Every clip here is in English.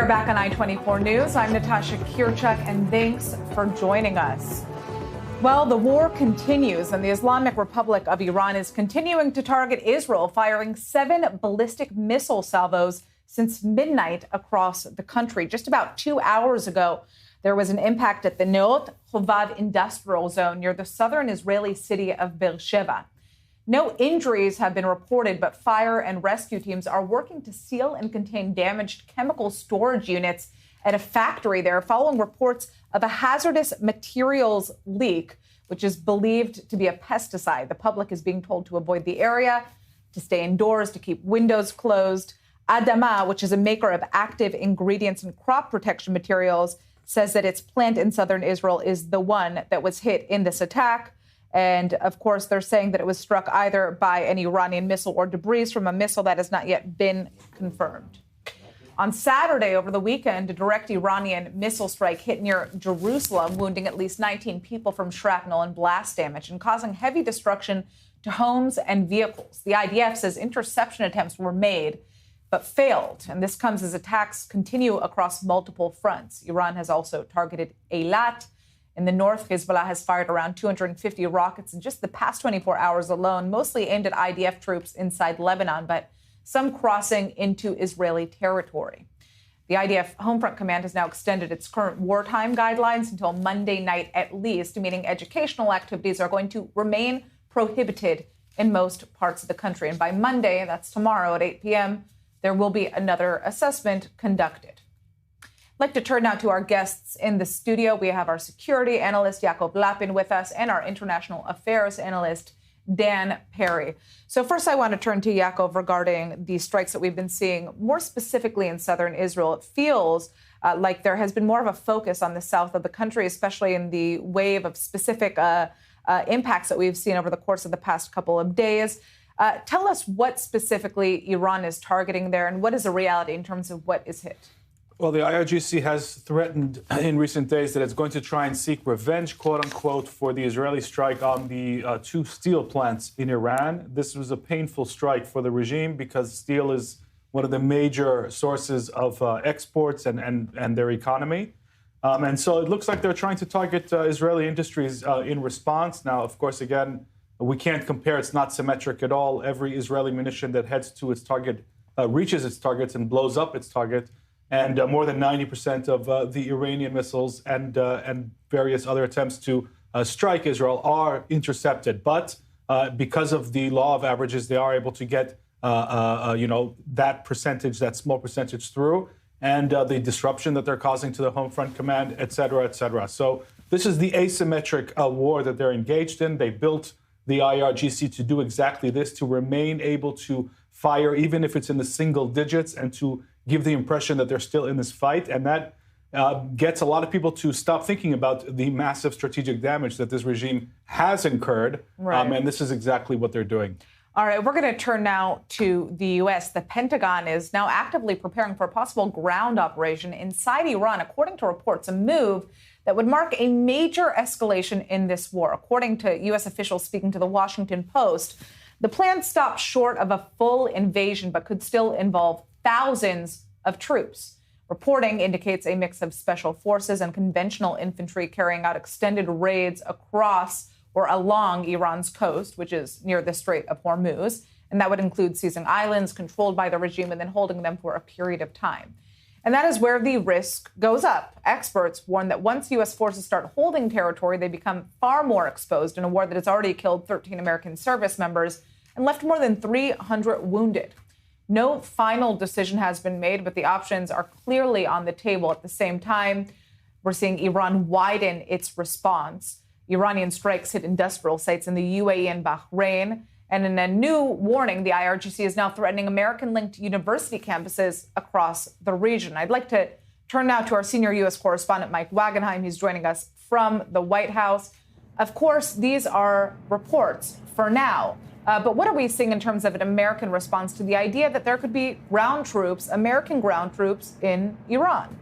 are back on I-24 News. I'm Natasha Kirchuk, and thanks for joining us. Well, the war continues, and the Islamic Republic of Iran is continuing to target Israel, firing 7 ballistic missile salvos since midnight across the country. Just about 2 hours ago, there was an impact at the Neot Chovav industrial zone near the southern Israeli city of Beersheba. No injuries have been reported, but fire and rescue teams are working to seal and contain damaged chemical storage units at a factory there following reports of a hazardous materials leak, which is believed to be a pesticide. The public is being told to avoid the area, to stay indoors, to keep windows closed. Adama, which is a maker of active ingredients and crop protection materials, says that its plant in southern Israel is the one that was hit in this attack. And, of course, they're saying that it was struck either by an Iranian missile or debris from a missile that has not yet been confirmed. On Saturday, over the weekend, a direct Iranian missile strike hit near Jerusalem, wounding at least 19 people from shrapnel and blast damage and causing heavy destruction to homes and vehicles. The IDF says interception attempts were made but failed. And this comes as attacks continue across multiple fronts. Iran has also targeted Eilat. In the north, Hezbollah has fired around 250 rockets in just the past 24 hours alone, mostly aimed at IDF troops inside Lebanon, but some crossing into Israeli territory. The IDF Homefront Command has now extended its current wartime guidelines until Monday night at least, meaning educational activities are going to remain prohibited in most parts of the country. And by Monday, that's tomorrow at 8 p.m., there will be another assessment conducted. I'd like to turn now to our guests in the studio. We have our security analyst, Yaakov Lapin, with us, and our international affairs analyst, Dan Perry. So first, I want to turn to Yaakov regarding the strikes that we've been seeing, more specifically in southern Israel. It feels like there has been more of a focus on the south of the country, especially in the wave of specific impacts that we've seen over the course of the past couple of days. Tell us what specifically Iran is targeting there, and what is the reality in terms of what is hit? Well, the IRGC has threatened in recent days that it's going to try and seek revenge, quote unquote, for the Israeli strike on the 2 steel plants in Iran. This was a painful strike for the regime because steel is one of the major sources of exports and their economy. And so it looks like they're trying to target Israeli industries in response. Now, of course, again, we can't compare. It's not symmetric at all. Every Israeli munition that heads to its target reaches its targets and blows up its target. And more than 90% of the Iranian missiles and various other attempts to strike Israel are intercepted. But because of the law of averages, they are able to get, that percentage, that small percentage through, and the disruption that they're causing to the Homefront Command, et cetera, et cetera. So this is the asymmetric war that they're engaged in. They built the IRGC to do exactly this, to remain able to fire, even if it's in the single digits, and to give the impression that they're still in this fight. And that gets a lot of people to stop thinking about the massive strategic damage that this regime has incurred. Right. And this is exactly what they're doing. All right, we're going to turn now to the U.S. The Pentagon is now actively preparing for a possible ground operation inside Iran, according to reports, a move that would mark a major escalation in this war. According to U.S. officials speaking to the Washington Post, the plan stops short of a full invasion, but could still involve thousands of troops. Reporting indicates a mix of special forces and conventional infantry carrying out extended raids across or along Iran's coast, which is near the Strait of Hormuz. And that would include seizing islands controlled by the regime and then holding them for a period of time. And that is where the risk goes up. Experts warn that once U.S. forces start holding territory, they become far more exposed in a war that has already killed 13 American service members and left more than 300 wounded. No final decision has been made, but the options are clearly on the table. At the same time, we're seeing Iran widen its response. Iranian strikes hit industrial sites in the UAE and Bahrain. And in a new warning, the IRGC is now threatening American-linked university campuses across the region. I'd like to turn now to our senior U.S. correspondent, Mike Wagenheim. He's joining us from the White House. Of course, these are reports for now. But what are we seeing in terms of an American response to the idea that there could be ground troops, American ground troops, in Iran?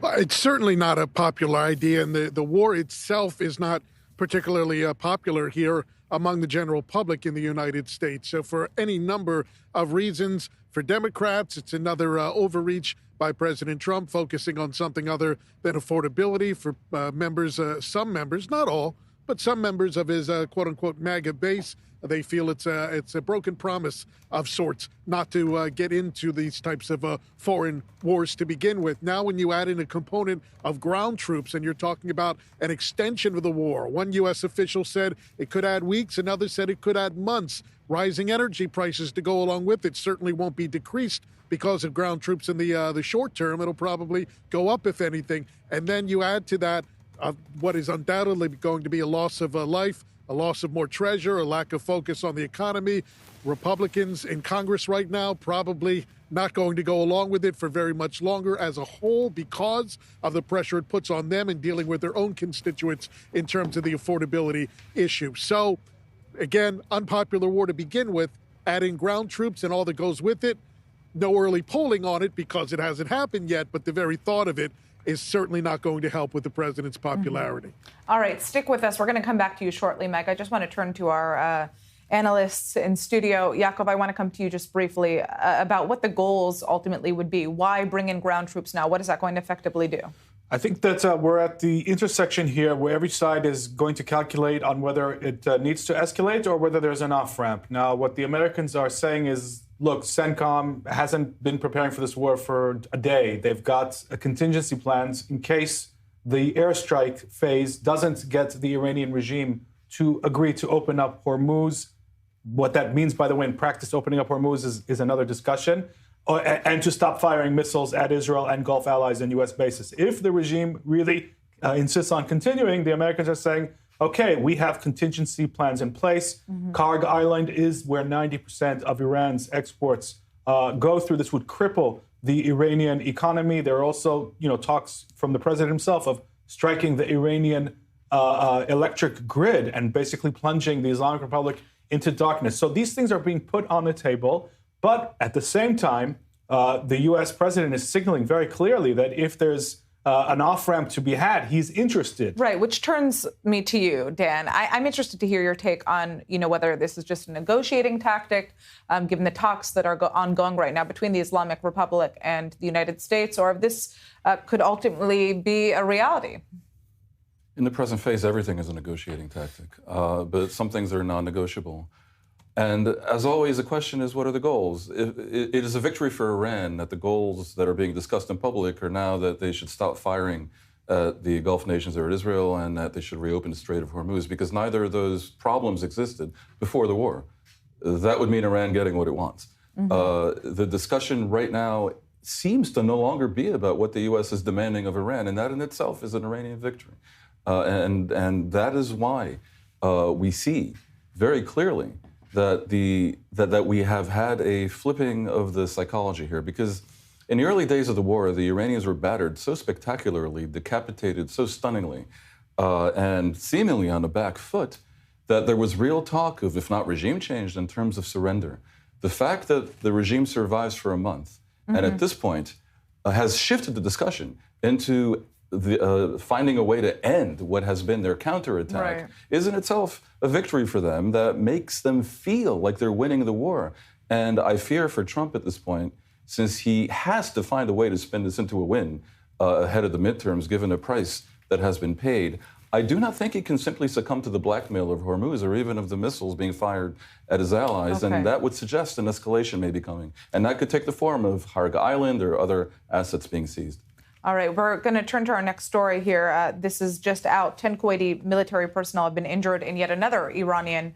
Well, it's certainly not a popular idea, and the war itself is not particularly popular here among the general public in the United States. So for any number of reasons, for Democrats. It's another overreach by President Trump, focusing on something other than affordability for some members, not all, but some members of his quote-unquote MAGA base. They feel it's a broken promise of sorts not to get into these types of foreign wars to begin with. Now, when you add in a component of ground troops and you're talking about an extension of the war, one U.S. official said it could add weeks, another said it could add months. Rising energy prices to go along with it certainly won't be decreased because of ground troops in the short term. It'll probably go up, if anything. And then you add to that what is undoubtedly going to be a loss of life, a loss of more treasure, a lack of focus on the economy. Republicans in Congress right now probably not going to go along with it for very much longer as a whole because of the pressure it puts on them in dealing with their own constituents in terms of the affordability issue. So, again, unpopular war to begin with, adding ground troops and all that goes with it. No early polling on it because it hasn't happened yet, but the very thought of it is certainly not going to help with the president's popularity. All right, stick with us. We're going to come back to you shortly, Meg. I just want to turn to our analysts in studio. Jakob, I want to come to you just briefly about what the goals ultimately would be. Why bring in ground troops now? What is that going to effectively do? I think that we're at the intersection here where every side is going to calculate on whether it needs to escalate or whether there's an off-ramp. Now, what the Americans are saying is, look, CENTCOM hasn't been preparing for this war for a day. They've got contingency plans in case the airstrike phase doesn't get the Iranian regime to agree to open up Hormuz. What that means, by the way, in practice, opening up Hormuz is another discussion. And to stop firing missiles at Israel and Gulf allies and U.S. bases. If the regime really insists on continuing, the Americans are saying, okay, we have contingency plans in place. Karg Island is where 90% of Iran's exports go through. This would cripple the Iranian economy. There are also, talks from the president himself of striking the Iranian electric grid and basically plunging the Islamic Republic into darkness. So these things are being put on the table. But at the same time, the U.S. president is signaling very clearly that if there's an off-ramp to be had, he's interested. Right, which turns me to you, Dan. I'm interested to hear your take on, whether this is just a negotiating tactic, given the talks that are ongoing right now between the Islamic Republic and the United States, or if this could ultimately be a reality. In the present phase, everything is a negotiating tactic, but some things are non-negotiable. And as always, the question is, what are the goals? It is a victory for Iran that the goals that are being discussed in public are now that they should stop firing at the Gulf nations or at Israel and that they should reopen the Strait of Hormuz, because neither of those problems existed before the war. That would mean Iran getting what it wants. The discussion right now seems to no longer be about what the U.S. is demanding of Iran, and that in itself is an Iranian victory. And that is why we see very clearly that we have had a flipping of the psychology here, because in the early days of the war, the Iranians were battered so spectacularly, decapitated so stunningly, and seemingly on the back foot, that there was real talk of, if not regime change, in terms of surrender. The fact that the regime survives for a month, and at this point has shifted the discussion into finding a way to end what has been their counterattack, is in itself a victory for them that makes them feel like they're winning the war. And I fear for Trump at this point, since he has to find a way to spin this into a win ahead of the midterms, given the price that has been paid, I do not think he can simply succumb to the blackmail of Hormuz or even of the missiles being fired at his allies. And that would suggest an escalation may be coming. And that could take the form of Karg Island or other assets being seized. All right, we're going to turn to our next story here. This is just out. 10 Kuwaiti military personnel have been injured in yet another Iranian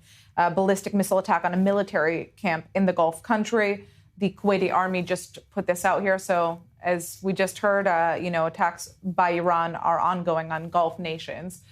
ballistic missile attack on a military camp in the Gulf country. The Kuwaiti army just put this out here. So as we just heard, attacks by Iran are ongoing on Gulf nations.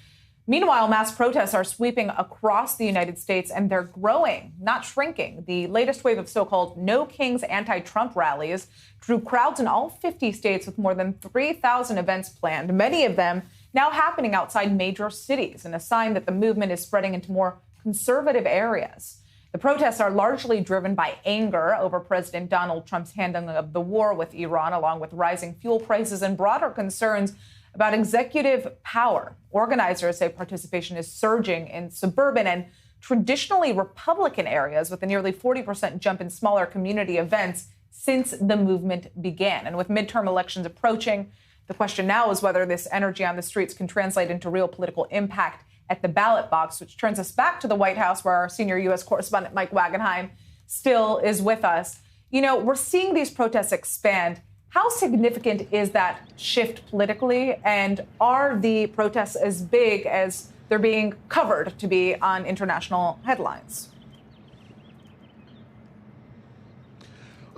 Meanwhile, mass protests are sweeping across the United States, and they're growing, not shrinking. The latest wave of so-called No Kings anti-Trump rallies drew crowds in all 50 states with more than 3,000 events planned, many of them now happening outside major cities, and a sign that the movement is spreading into more conservative areas. The protests are largely driven by anger over President Donald Trump's handling of the war with Iran, along with rising fuel prices and broader concerns about executive power. Organizers say participation is surging in suburban and traditionally Republican areas, with a nearly 40% jump in smaller community events since the movement began. And with midterm elections approaching, the question now is whether this energy on the streets can translate into real political impact at the ballot box, which turns us back to the White House, where our senior U.S. correspondent Mike Wagenheim still is with us. You know, we're seeing these protests expand. How significant is that shift politically? And are the protests as big as they're being covered to be on international headlines?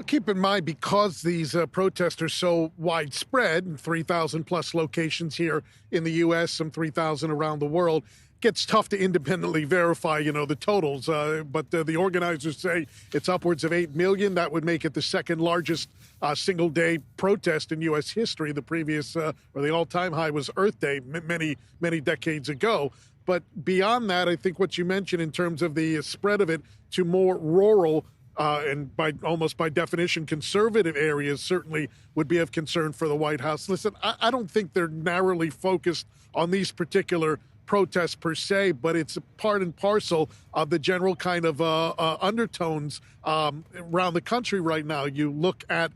Keep in mind, because these protests are so widespread, 3,000 plus locations here in the U.S., some 3,000 around the world, gets tough to independently verify, the totals. But the organizers say it's upwards of 8 million. That would make it the second largest single day protest in U.S. history. The previous, or the all-time high was Earth Day many decades ago. But beyond that, I think what you mentioned in terms of the spread of it to more rural and almost by definition, conservative areas certainly would be of concern for the White House. Listen, I don't think they're narrowly focused on these particular protests per se, but it's a part and parcel of the general kind of undertones around the country right now. You look at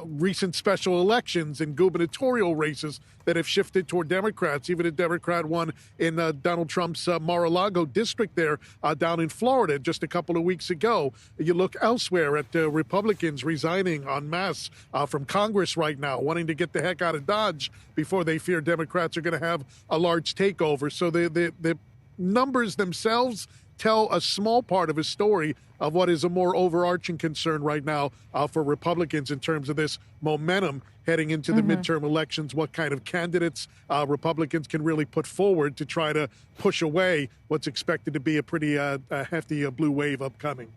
recent special elections and gubernatorial races that have shifted toward Democrats. Even a Democrat won in Donald Trump's Mar-a-Lago district there down in Florida just a couple of weeks ago. You look elsewhere at Republicans resigning en masse from Congress right now, wanting to get the heck out of Dodge before they fear Democrats are going to have a large takeover. So the numbers themselves tell a small part of a story of what is a more overarching concern right now for Republicans in terms of this momentum heading into the midterm elections, what kind of candidates Republicans can really put forward to try to push away what's expected to be a pretty hefty blue wave upcoming.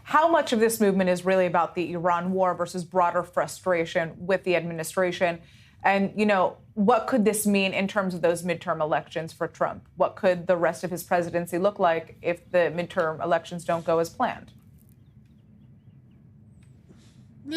How much of this movement is really about the Iran war versus broader frustration with the administration? And, what could this mean in terms of those midterm elections for Trump? What could the rest of his presidency look like if the midterm elections don't go as planned?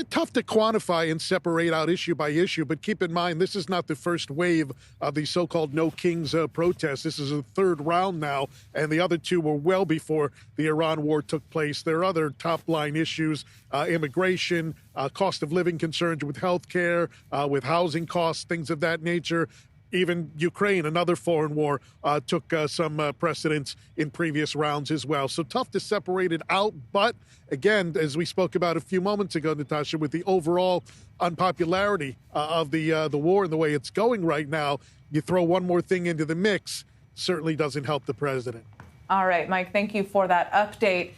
Tough to quantify and separate out issue by issue, but keep in mind, this is not the first wave of the so-called No Kings protests. This is the third round now, and the other two were well before the Iran war took place. There are other top-line issues, immigration, cost of living concerns with health care, with housing costs, things of that nature. Even Ukraine, another foreign war, took some precedence in previous rounds as well. So tough to separate it out. But again, as we spoke about a few moments ago, Natasha, with the overall unpopularity of the war and the way it's going right now, you throw one more thing into the mix, certainly doesn't help the president. All right, Mike, thank you for that update.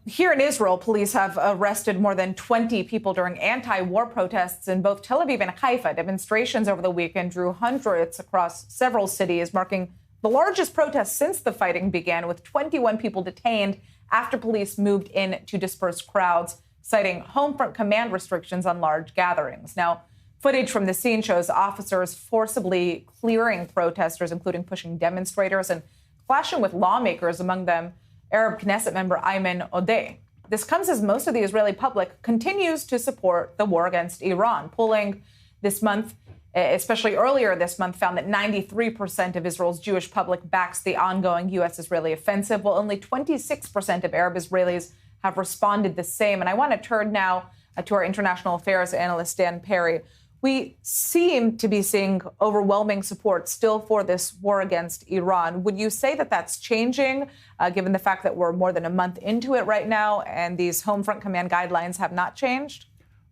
Here in Israel, police have arrested more than 20 people during anti-war protests in both Tel Aviv and Haifa. Demonstrations over the weekend drew hundreds across several cities, marking the largest protest since the fighting began, with 21 people detained after police moved in to disperse crowds, citing home front command restrictions on large gatherings. Now, footage from the scene shows officers forcibly clearing protesters, including pushing demonstrators and clashing with lawmakers, among them Arab Knesset member Ayman Odeh. This comes as most of the Israeli public continues to support the war against Iran. Polling this month, especially earlier this month, found that 93% of Israel's Jewish public backs the ongoing U.S.-Israeli offensive, while only 26% of Arab Israelis have responded the same. And I want to turn now to our international affairs analyst, Dan Perry. We seem to be seeing overwhelming support still for this war against Iran. Would you say that that's changing, given the fact that we're more than a month into it right now and these home front command guidelines have not changed?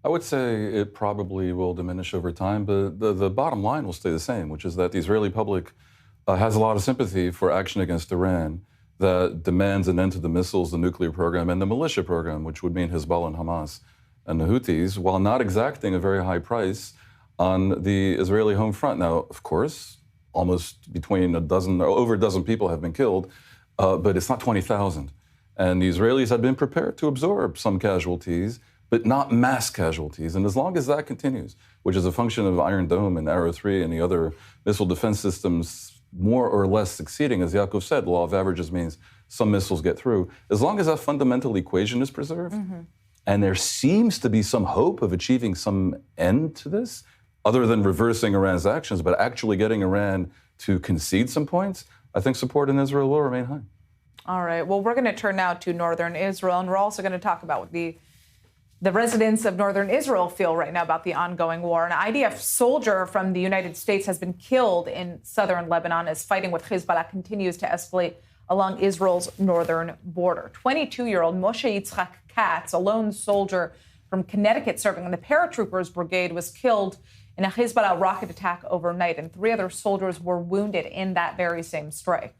I would say it probably will diminish over time, but the bottom line will stay the same, which is that the Israeli public has a lot of sympathy for action against Iran that demands an end to the missiles, the nuclear program, and the militia program, which would mean Hezbollah and Hamas and the Houthis, while not exacting a very high price on the Israeli home front. Now, of course, almost between over a dozen people have been killed, but it's not 20,000. And the Israelis had been prepared to absorb some casualties, but not mass casualties. And as long as that continues, which is a function of Iron Dome and Arrow 3 and the other missile defense systems more or less succeeding, as Yaakov said, the law of averages means some missiles get through. As long as that fundamental equation is preserved, and there seems to be some hope of achieving some end to this, other than reversing Iran's actions, but actually getting Iran to concede some points, I think support in Israel will remain high. All right. Well, we're going to turn now to northern Israel, and we're also going to talk about the the residents of northern Israel feel right now about the ongoing war. An IDF soldier from the United States has been killed in southern Lebanon as fighting with Hezbollah continues to escalate along Israel's northern border. 22-year-old Moshe Yitzchak Katz, a lone soldier from Connecticut serving in the paratroopers brigade, was killed in a Hezbollah rocket attack overnight, and 3 other soldiers were wounded in that very same strike.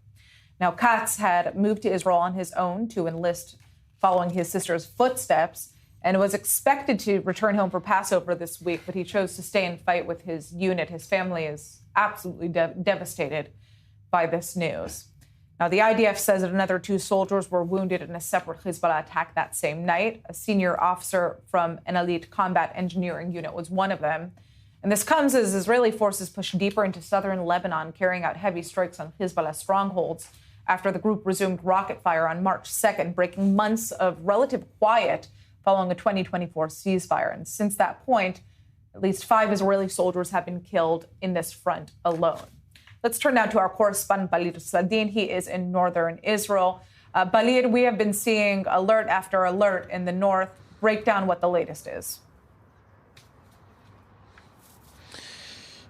Now, Katz had moved to Israel on his own to enlist following his sister's footsteps and was expected to return home for Passover this week, but he chose to stay and fight with his unit. His family is absolutely devastated by this news. Now, the IDF says that another 2 soldiers were wounded in a separate Hezbollah attack that same night. A senior officer from an elite combat engineering unit was one of them. And this comes as Israeli forces push deeper into southern Lebanon, carrying out heavy strikes on Hezbollah strongholds after the group resumed rocket fire on March 2nd, breaking months of relative quiet following a 2024 ceasefire. And since that point, at least 5 Israeli soldiers have been killed in this front alone. Let's turn now to our correspondent, Balid Sadin. He is in northern Israel. Balid, we have been seeing alert after alert in the north. Break down what the latest is.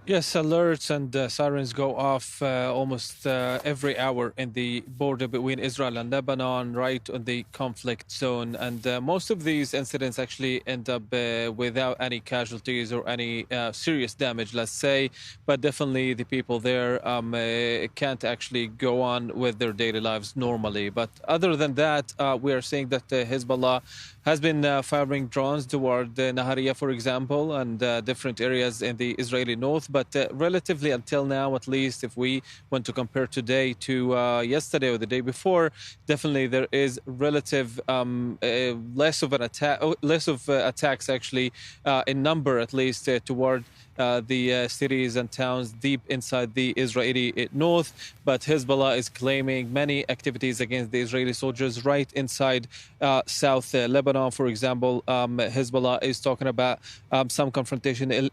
Yes, alerts and sirens go off almost every hour in the border between Israel and Lebanon, right on the conflict zone. And most of these incidents actually end up without any casualties or any serious damage, let's say. But definitely the people there can't actually go on with their daily lives normally. But other than that, we are seeing that Hezbollah has been firing drones toward Nahariya, for example, and different areas in the Israeli north. But relatively until now, at least, if we want to compare today to yesterday or the day before, definitely there is relative less of attacks actually in number, at least, toward the cities and towns deep inside the Israeli north. But Hezbollah is claiming many activities against the Israeli soldiers right inside South Lebanon. For example, Hezbollah is talking about some confrontation in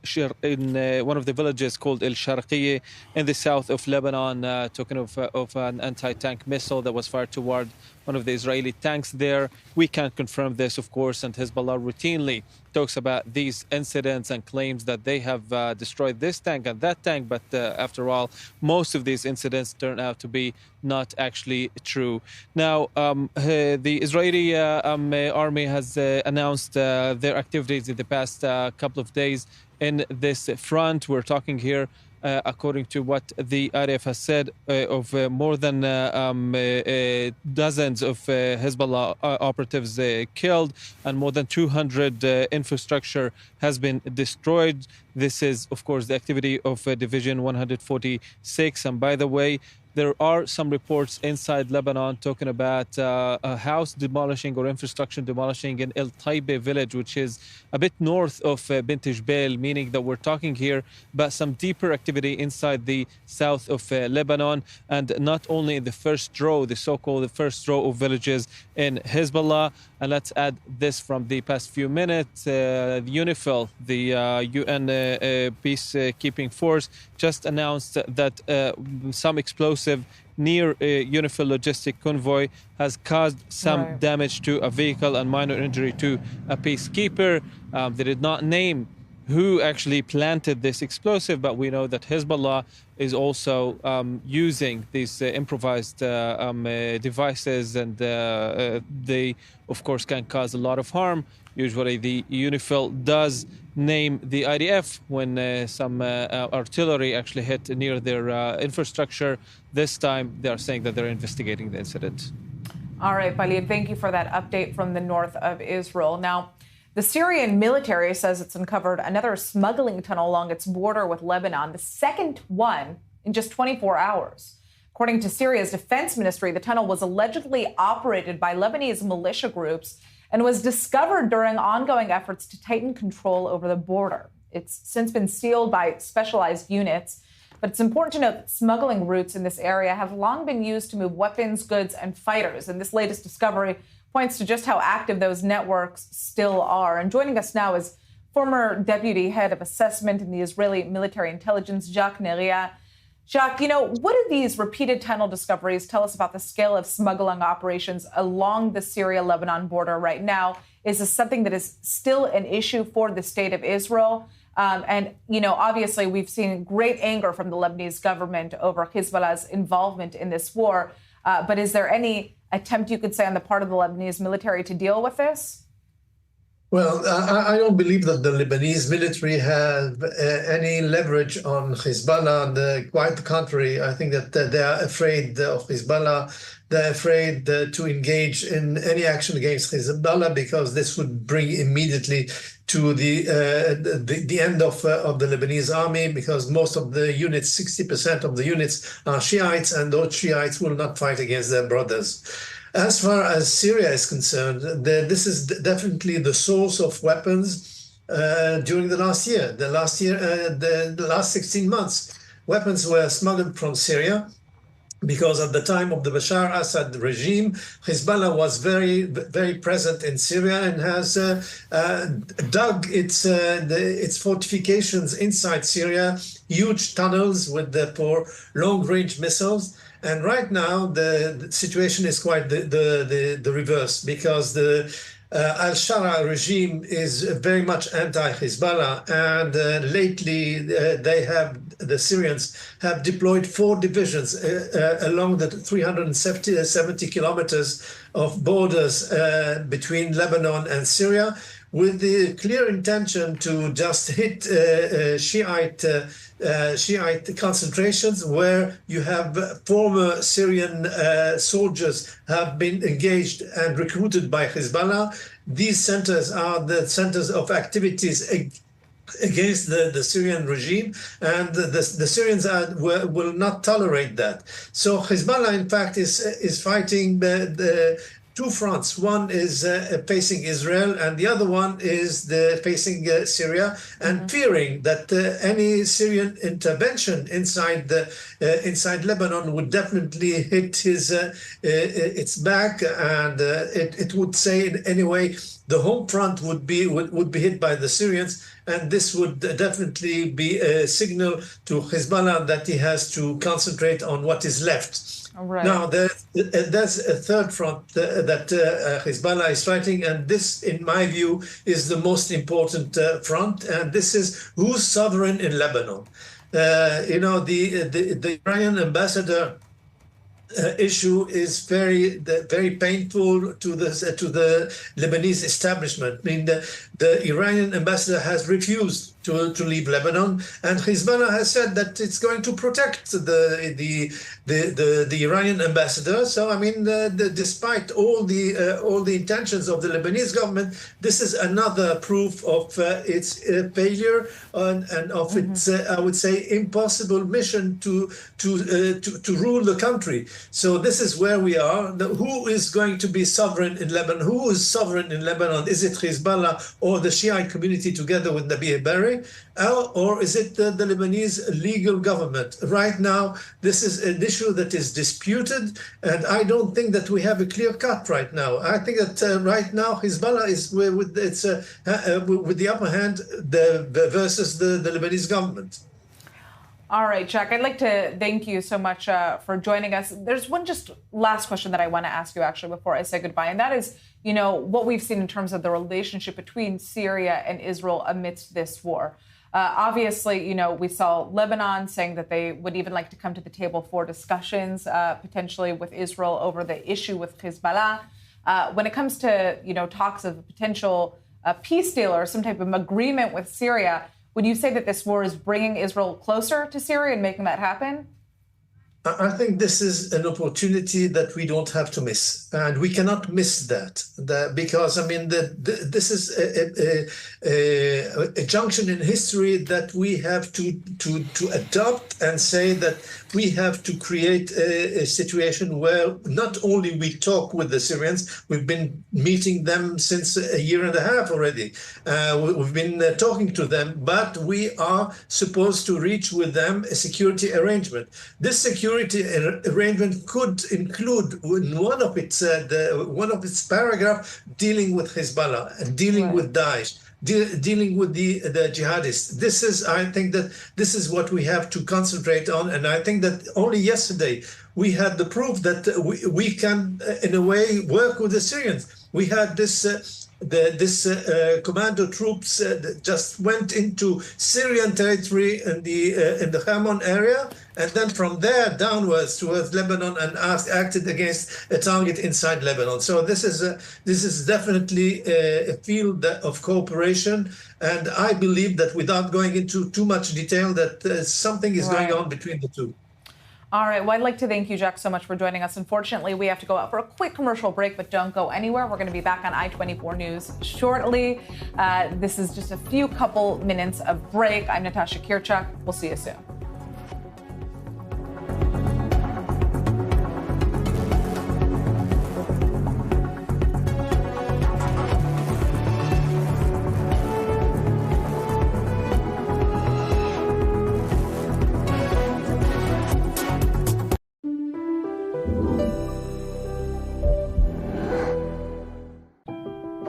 one of the villages called El-Sharqiyya in the south of Lebanon, talking of an anti-tank missile that was fired toward one of the Israeli tanks there. We can't confirm this, of course, and Hezbollah routinely talks about these incidents and claims that they have destroyed this tank and that tank. But after all, most of these incidents turn out to be not actually true. Now, the Israeli army has announced their activities in the past couple of days in this front. We're talking here, according to what the IDF has said, of more than dozens of Hezbollah operatives killed, and more than 200 infrastructure has been destroyed. This is, of course, the activity of Division 146. And by the way, there are some reports inside Lebanon talking about a house demolishing or infrastructure demolishing in El Taibe village, which is a bit north of Bint Jbeil, meaning that we're talking here about some deeper activity inside the south of Lebanon, and not only in the first row, the so-called first row of villages in Hezbollah. And let's add this from the past few minutes. The UNIFIL, the UN peacekeeping force, just announced that some explosive near UNIFIL logistic convoy has caused some damage to a vehicle and minor injury to a peacekeeper. They did not name who actually planted this explosive, but we know that Hezbollah is also using these improvised devices, and they, of course, can cause a lot of harm. Usually the UNIFIL does name the IDF when some artillery actually hit near their infrastructure. This time they are saying that they're investigating the incident. All right, Balid, thank you for that update from the north of Israel. Now, the Syrian military says it's uncovered another smuggling tunnel along its border with Lebanon, the second one in just 24 hours. According to Syria's defense ministry, the tunnel was allegedly operated by Lebanese militia groups and was discovered during ongoing efforts to tighten control over the border. It's since been sealed by specialized units, but it's important to note that smuggling routes in this area have long been used to move weapons, goods, and fighters. And this latest discovery points to just how active those networks still are. And joining us now is former deputy head of assessment in the Israeli military intelligence, Jacques Neria. Jacques, what do these repeated tunnel discoveries tell us about the scale of smuggling operations along the Syria-Lebanon border right now? Is this something that is still an issue for the state of Israel? Obviously, we've seen great anger from the Lebanese government over Hezbollah's involvement in this war. But is there any attempt, you could say, on the part of the Lebanese military to deal with this? Well, I don't believe that the Lebanese military have any leverage on Hezbollah. Quite the contrary. I think that they are afraid of Hezbollah. They're afraid to engage in any action against Hezbollah because this would bring immediately to the end of the Lebanese army, because most of the units, 60% of the units are Shiites, and those Shiites will not fight against their brothers. As far as Syria is concerned, this is definitely the source of weapons during the last year. The last 16 months, weapons were smuggled from Syria, because at the time of the Bashar Assad regime, Hezbollah was very, very present in Syria and has dug its fortifications inside Syria, huge tunnels for long-range missiles. And right now, the situation is quite the reverse, because the Al-Shara regime is very much anti-Hezbollah, and lately the Syrians have deployed 4 divisions along the 370 kilometers of borders between Lebanon and Syria, with the clear intention to just hit Shiite concentrations where you have former Syrian soldiers have been engaged and recruited by Hezbollah. These centers are the centers of activities against the Syrian regime, and the Syrians will not tolerate that. So Hezbollah, in fact, is fighting the 2 fronts. One is facing Israel, and the other one is facing Syria, and fearing that any Syrian intervention inside Lebanon would definitely hit its back, and it would say in any way the home front would be hit by the Syrians, and this would definitely be a signal to Hezbollah that he has to concentrate on what is left. Right. Now, there's a third front that Hezbollah is fighting, and this, in my view, is the most important front, and this is who's sovereign in Lebanon. The Iranian ambassador issue is very painful to the Lebanese establishment. I mean, the Iranian ambassador has refused to leave Lebanon, and Hezbollah has said that it's going to protect the Iranian ambassador. So I mean, despite all the intentions of the Lebanese government, this is another proof of its failure and of its, I would say, impossible mission to rule the country. So this is where we are. Who is going to be sovereign in Lebanon? Who is sovereign in Lebanon? Is it Hezbollah or the Shiite community together with Nabi Berri? Or is it the Lebanese legal government? Right now, this is an issue that is disputed, and I don't think that we have a clear cut right now. I think that right now Hezbollah is with the upper hand versus the Lebanese government. All right, Jack, I'd like to thank you so much for joining us. There's one just last question that I want to ask you, actually, before I say goodbye, and that is, what we've seen in terms of the relationship between Syria and Israel amidst this war. Obviously, we saw Lebanon saying that they would even like to come to the table for discussions, potentially with Israel over the issue with Hezbollah. When it comes to, talks of a potential peace deal or some type of agreement with Syria, would you say that this war is bringing Israel closer to Syria and making that happen? I think this is an opportunity that we don't have to miss, and we cannot miss that because, I mean, this is a junction in history that we have to adopt and say that we have to create a situation where not only we talk with the Syrians, we've been meeting them since a year and a half already. We've been talking to them, but we are supposed to reach with them a security arrangement. This security arrangement could include in one of its paragraph dealing with Hezbollah and dealing with Daesh. dealing with the jihadists. I think that this is what we have to concentrate on. And I think that only yesterday we had the proof that we can, in a way, work with the Syrians. We had this commando troops that just went into Syrian territory in the Hamon area, and then from there downwards towards Lebanon, and acted against a target inside Lebanon. So this is definitely a field of cooperation, and I believe that without going into too much detail, that something is going on between the two. All right. Well, I'd like to thank you, Jack, so much for joining us. Unfortunately, we have to go out for a quick commercial break, but don't go anywhere. We're going to be back on I-24 News shortly. This is just a couple minutes of break. I'm Natasha Kirchuk. We'll see you soon.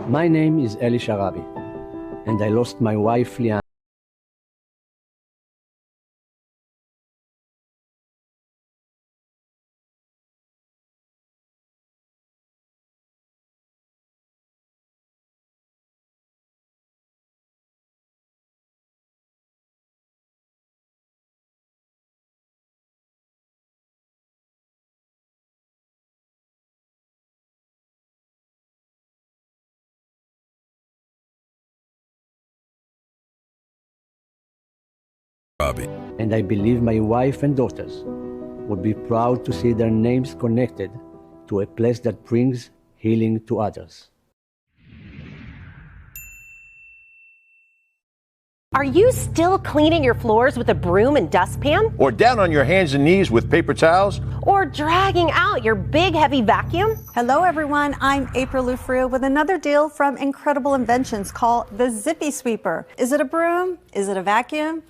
My name is Eli Sharabi, and I lost my wife, Liane. And I believe my wife and daughters would be proud to see their names connected to a place that brings healing to others. Are you still cleaning your floors with a broom and dustpan? Or down on your hands and knees with paper towels? Or dragging out your big heavy vacuum? Hello everyone, I'm April Lufrio with another deal from Incredible Inventions called the Zippy Sweeper. Is it a broom? Is it a vacuum?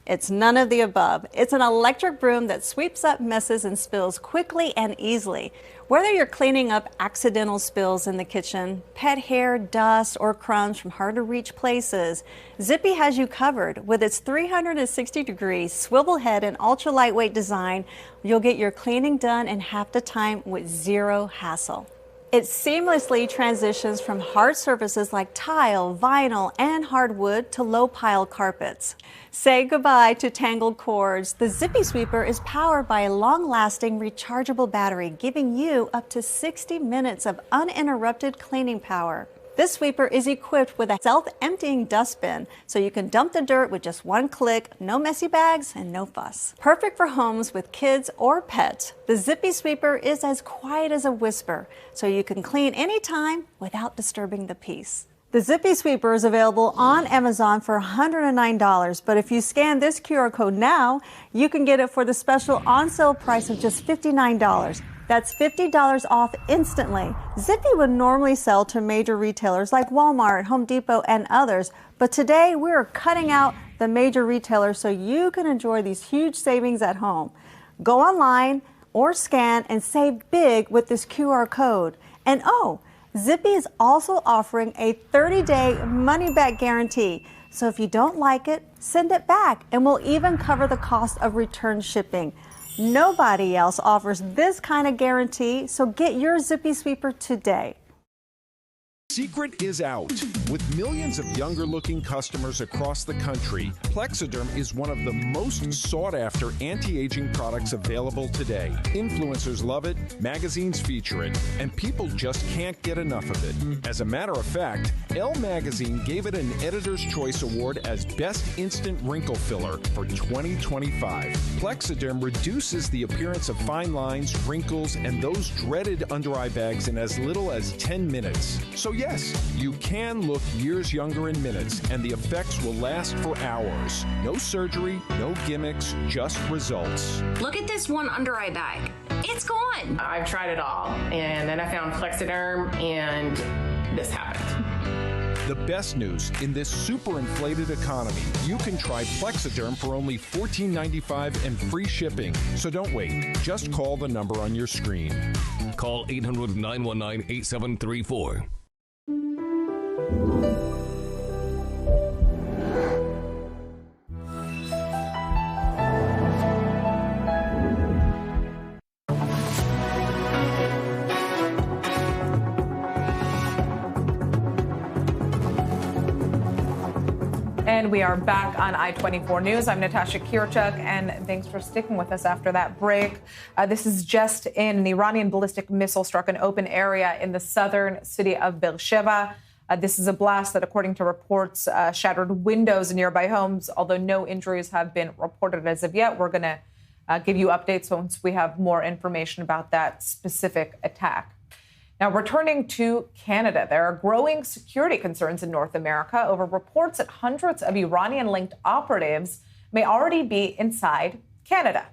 It's none of the above. It's an electric broom that sweeps up messes and spills quickly and easily. Whether you're cleaning up accidental spills in the kitchen, pet hair, dust, or crumbs from hard-to-reach places, Zippy has you covered. With its 360-degree swivel head and ultra-lightweight design, you'll get your cleaning done in half the time with zero hassle. It seamlessly transitions from hard surfaces like tile, vinyl, and hardwood to low-pile carpets. Say goodbye to tangled cords. The Zippy Sweeper is powered by a long-lasting rechargeable battery, giving you up to 60 minutes of uninterrupted cleaning power. This sweeper is equipped with a self-emptying dustbin, so you can dump the dirt with just one click, no messy bags, and no fuss. Perfect for homes with kids or pets, the Zippy Sweeper is as quiet as a whisper, so you can clean anytime without disturbing the peace. The Zippy Sweeper is available on Amazon for $109, but if you scan this QR code now, you can get it for the special on-sale price of just $59. That's $50 off instantly. Zippy would normally sell to major retailers like Walmart, Home Depot, and others, but today we're cutting out the major retailers so you can enjoy these huge savings at home. Go online or scan and save big with this QR code. And Zippy is also offering a 30-day money-back guarantee. So if you don't like it, send it back, and we'll even cover the cost of return shipping. Nobody else offers this kind of guarantee, so get your Zippy Sweeper today. Secret is out. With millions of younger-looking customers across the country, Plexiderm is one of the most sought-after anti-aging products available today. Influencers love it, magazines feature it, and people just can't get enough of it. As a matter of fact, Elle magazine gave it an Editor's Choice Award as Best Instant Wrinkle Filler for 2025. Plexiderm reduces the appearance of fine lines, wrinkles, and those dreaded under-eye bags in as little as 10 minutes. So yes, you can look years younger in minutes, and the effects will last for hours. No surgery, no gimmicks, just results. Look at this one under-eye bag. It's gone. I've tried it all, and then I found Plexiderm, and this happened. The best news, in this super inflated economy, you can try Plexiderm for only $14.95 and free shipping. So don't wait. Just call the number on your screen. Call 800-919-8734. And we are back on I-24 News. I'm Natasha Kirchuk, and thanks for sticking with us after that break. This is just in. An Iranian ballistic missile struck an open area in the southern city of Beersheba. This is a blast that, according to reports, shattered windows in nearby homes, although no injuries have been reported as of yet. We're going to give you updates once we have more information about that specific attack. Now, returning to Canada, there are growing security concerns in North America over reports that hundreds of Iranian-linked operatives may already be inside Canada.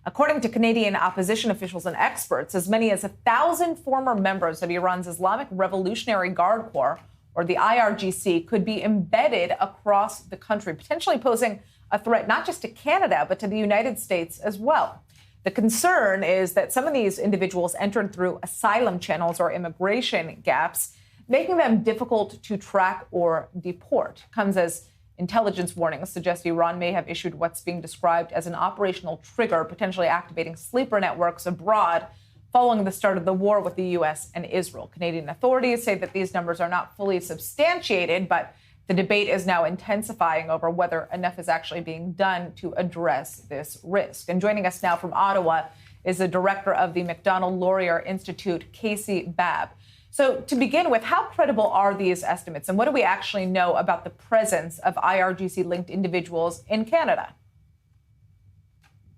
According to Canadian opposition officials and experts, as many as 1,000 former members of Iran's Islamic Revolutionary Guard Corps, or the IRGC, could be embedded across the country, potentially posing a threat not just to Canada, but to the United States as well. The concern is that some of these individuals entered through asylum channels or immigration gaps, making them difficult to track or deport. Comes as intelligence warnings suggest Iran may have issued what's being described as an operational trigger, potentially activating sleeper networks abroad following the start of the war with the U.S. and Israel. Canadian authorities say that these numbers are not fully substantiated, but the debate is now intensifying over whether enough is actually being done to address this risk. And joining us now from Ottawa is the director of the Macdonald-Laurier Institute, Casey Babb. So to begin with, how credible are these estimates, and what do we actually know about the presence of IRGC-linked individuals in Canada?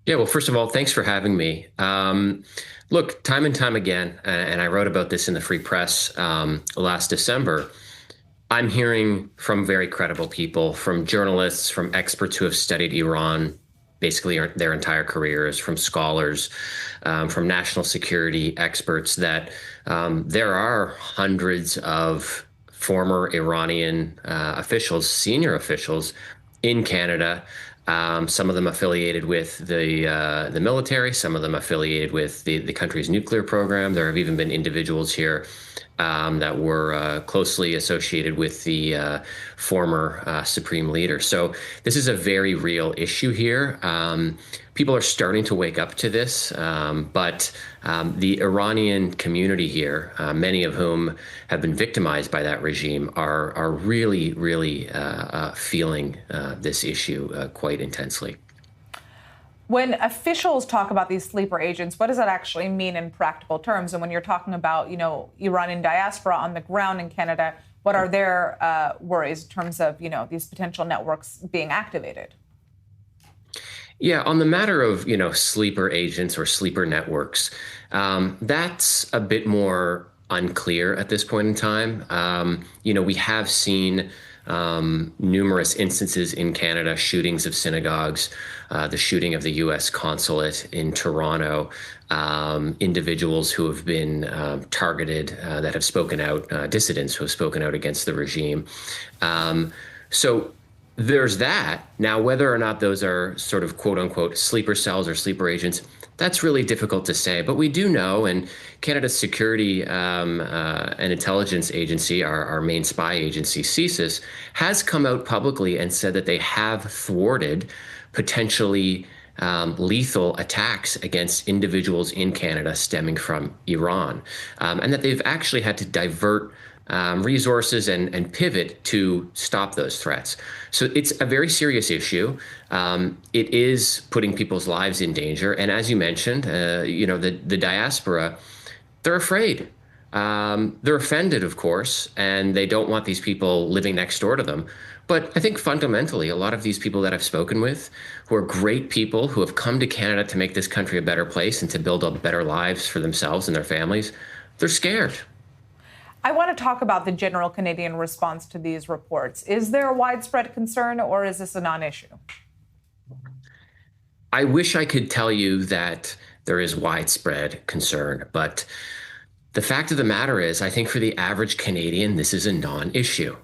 Yeah, well, first of all, thanks for having me. Look, time and time again, and I wrote about this in the Free Press last December, I'm hearing from very credible people, from journalists, from experts who have studied Iran basically their entire careers, from scholars, from national security experts, that there are hundreds of former Iranian officials, senior officials in Canada, some of them affiliated with the military, some of them affiliated with the country's nuclear program. There have even been individuals here that were closely associated with the former supreme leader. So this is a very real issue here. People are starting to wake up to this, but the Iranian community here, many of whom have been victimized by that regime, are really, really feeling this issue quite intensely. When officials talk about these sleeper agents, what does that actually mean in practical terms? And when you're talking about, Iranian diaspora on the ground in Canada, what are their worries in terms of, these potential networks being activated? Yeah, on the matter of, sleeper agents or sleeper networks, that's a bit more unclear at this point in time. We have seen numerous instances in Canada, shootings of synagogues, the shooting of the U.S. consulate in Toronto, individuals who have been targeted that have spoken out, dissidents who have spoken out against the regime. So there's that. Now, whether or not those are sort of quote unquote sleeper cells or sleeper agents, that's really difficult to say. But we do know, and Canada's Security and Intelligence Agency, our main spy agency, CSIS, has come out publicly and said that they have thwarted potentially lethal attacks against individuals in Canada stemming from Iran, and that they've actually had to divert resources and pivot to stop those threats. So it's a very serious issue. It is putting people's lives in danger. And as you mentioned, the diaspora, they're afraid. They're offended, of course, and they don't want these people living next door to them. But I think fundamentally, a lot of these people that I've spoken with, who are great people, who have come to Canada to make this country a better place and to build up better lives for themselves and their families, they're scared. I want to talk about the general Canadian response to these reports. Is there a widespread concern, or is this a non-issue? I wish I could tell you that there is widespread concern, but the fact of the matter is, I think for the average Canadian, this is a non-issue.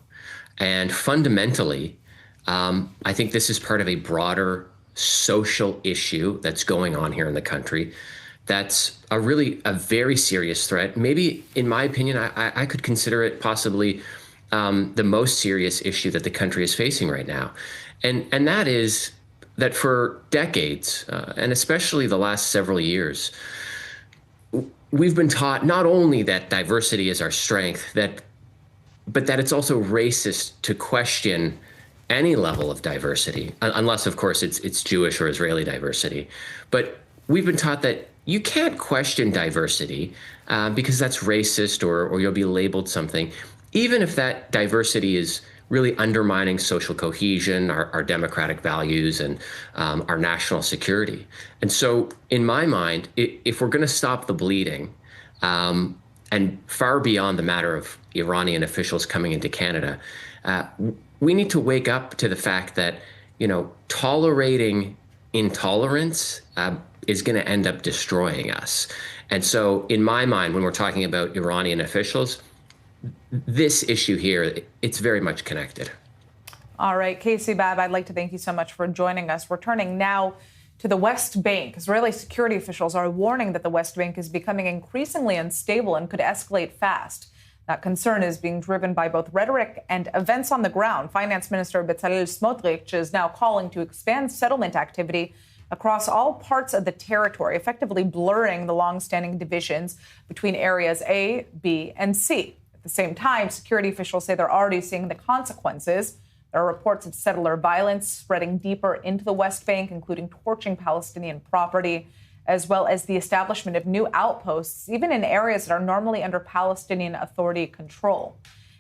And fundamentally, I think this is part of a broader social issue that's going on here in the country. That's a very serious threat. Maybe, in my opinion, I could consider it possibly the most serious issue that the country is facing right now. And that is that for decades, and especially the last several years, we've been taught not only that diversity is our strength, but that it's also racist to question any level of diversity, unless, of course, it's Jewish or Israeli diversity. But we've been taught that you can't question diversity because that's racist or you'll be labeled something, even if that diversity is really undermining social cohesion, our democratic values, and our national security. And so, in my mind, if we're going to stop the bleeding, and far beyond the matter of Iranian officials coming into Canada, we need to wake up to the fact that, tolerating intolerance is going to end up destroying us. And so, in my mind, when we're talking about Iranian officials, this issue here, it's very much connected. All right, Casey Babb, I'd like to thank you so much for joining us. We're turning now to the West Bank. Israeli security officials are warning that the West Bank is becoming increasingly unstable and could escalate fast. That concern is being driven by both rhetoric and events on the ground. Finance Minister Bezalel Smotrich is now calling to expand settlement activity across all parts of the territory, effectively blurring the long-standing divisions between areas A, B, and C. At the same time, security officials say they're already seeing the consequences. There are reports of settler violence spreading deeper into the West Bank, including torching Palestinian property, as well as the establishment of new outposts, even in areas that are normally under Palestinian Authority control.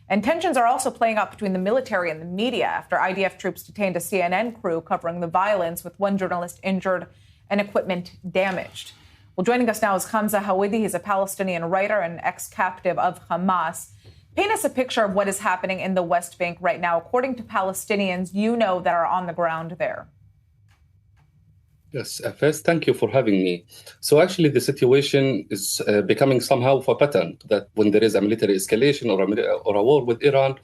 And tensions are also playing out between the military and the media after IDF troops detained a CNN crew covering the violence, with one journalist injured and equipment damaged. Well, joining us now is Hamza Houthi. He's a Palestinian writer and ex-captive of Hamas. Paint us a picture of what is happening in the West Bank right now, according to Palestinians that are on the ground there. Yes, first, thank you for having me. So actually, the situation is becoming somehow of a pattern that when there is a military escalation or a war with Iran,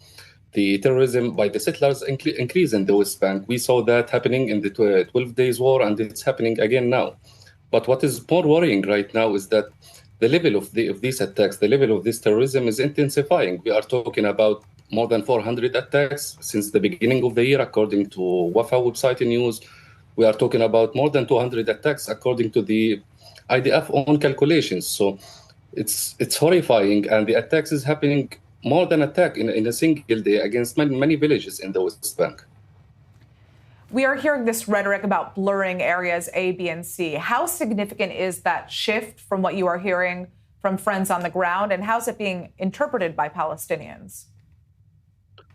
the terrorism by the settlers increase in the West Bank. We saw that happening in the 12 Days War, and it's happening again now. But what is more worrying right now is that the level of these attacks, the level of this terrorism is intensifying. We are talking about more than 400 attacks since the beginning of the year, according to Wafa website news. We are talking about more than 200 attacks, according to the IDF own calculations. So it's horrifying, and the attacks is happening more than attack in a single day against many villages in the West Bank. We are hearing this rhetoric about blurring areas A, B, and C. How significant is that shift from what you are hearing from friends on the ground, and how's it being interpreted by Palestinians?